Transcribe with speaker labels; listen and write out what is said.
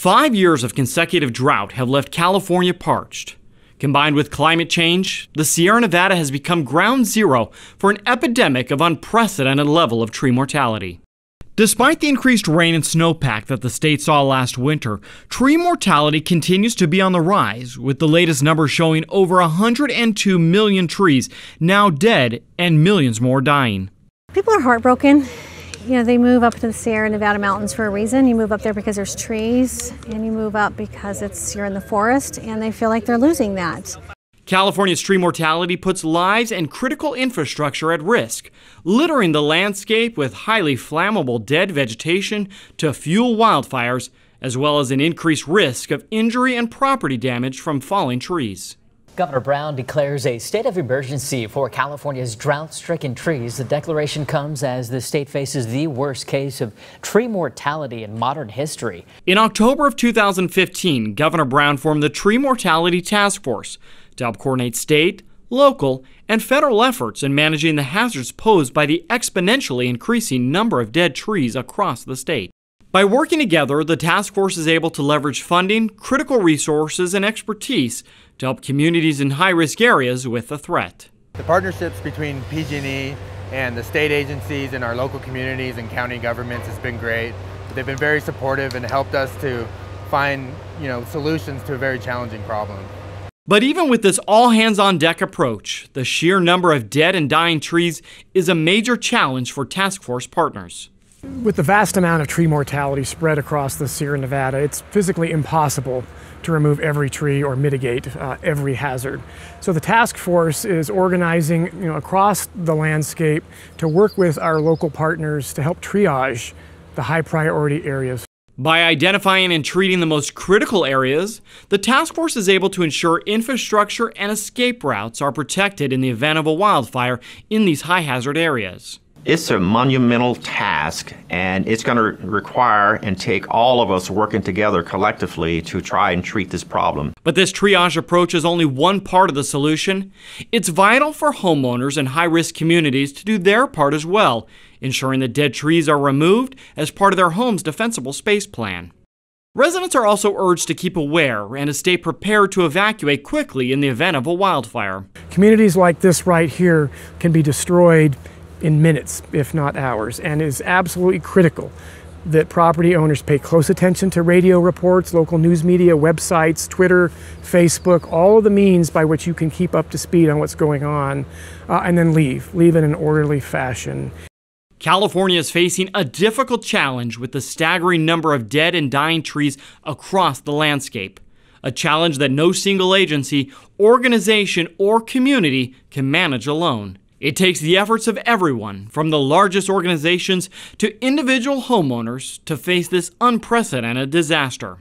Speaker 1: 5 years of consecutive drought have left California parched. Combined with climate change, the Sierra Nevada has become ground zero for an epidemic of unprecedented level of tree mortality. Despite the increased rain and snowpack that the state saw last winter, tree mortality continues to be on the rise, with the latest numbers showing over 102 million trees now dead and millions more dying.
Speaker 2: People are heartbroken. You know, they move up to the Sierra Nevada mountains for a reason. You move up there because there's trees, and you move up because you're in the forest, and they feel like they're losing that.
Speaker 1: California's tree mortality puts lives and critical infrastructure at risk, littering the landscape with highly flammable dead vegetation to fuel wildfires, as well as an increased risk of injury and property damage from falling trees.
Speaker 3: Governor Brown declares a state of emergency for California's drought-stricken trees. The declaration comes as the state faces the worst case of tree mortality in modern history. In October of 2015, Governor Brown formed the Tree Mortality Task Force to help coordinate state, local, and federal efforts in managing the hazards posed by the exponentially increasing number of dead trees across the state. By working together, the task force is able to leverage funding, critical resources, and expertise to help communities in high-risk areas with the threat.
Speaker 4: The partnerships between PG&E and the state agencies and our local communities and county governments has been great. They've been very supportive and helped us to find, solutions to a very challenging problem.
Speaker 1: But even with this all-hands-on-deck approach, the sheer number of dead and dying trees is a major challenge for task force partners.
Speaker 5: With the vast amount of tree mortality spread across the Sierra Nevada, it's physically impossible to remove every tree or mitigate every hazard. So the task force is organizing across the landscape to work with our local partners to help triage the high priority areas.
Speaker 1: By identifying and treating the most critical areas, the task force is able to ensure infrastructure and escape routes are protected in the event of a wildfire in these high hazard areas.
Speaker 6: It's a monumental task, and it's going to require and take all of us working together collectively to try and treat this problem.
Speaker 1: But this triage approach is only one part of the solution. It's vital for homeowners and high-risk communities to do their part as well, ensuring that dead trees are removed as part of their home's defensible space plan. Residents are also urged to keep aware and to stay prepared to evacuate quickly in the event of a wildfire.
Speaker 5: Communities like this right here can be destroyed in minutes, if not hours, and it is absolutely critical that property owners pay close attention to radio reports, local news media, websites, Twitter, Facebook, all of the means by which you can keep up to speed on what's going on, and then leave in an orderly fashion.
Speaker 1: California is facing a difficult challenge with the staggering number of dead and dying trees across the landscape, a challenge that no single agency, organization, or community can manage alone. It takes the efforts of everyone, from the largest organizations to individual homeowners, to face this unprecedented disaster.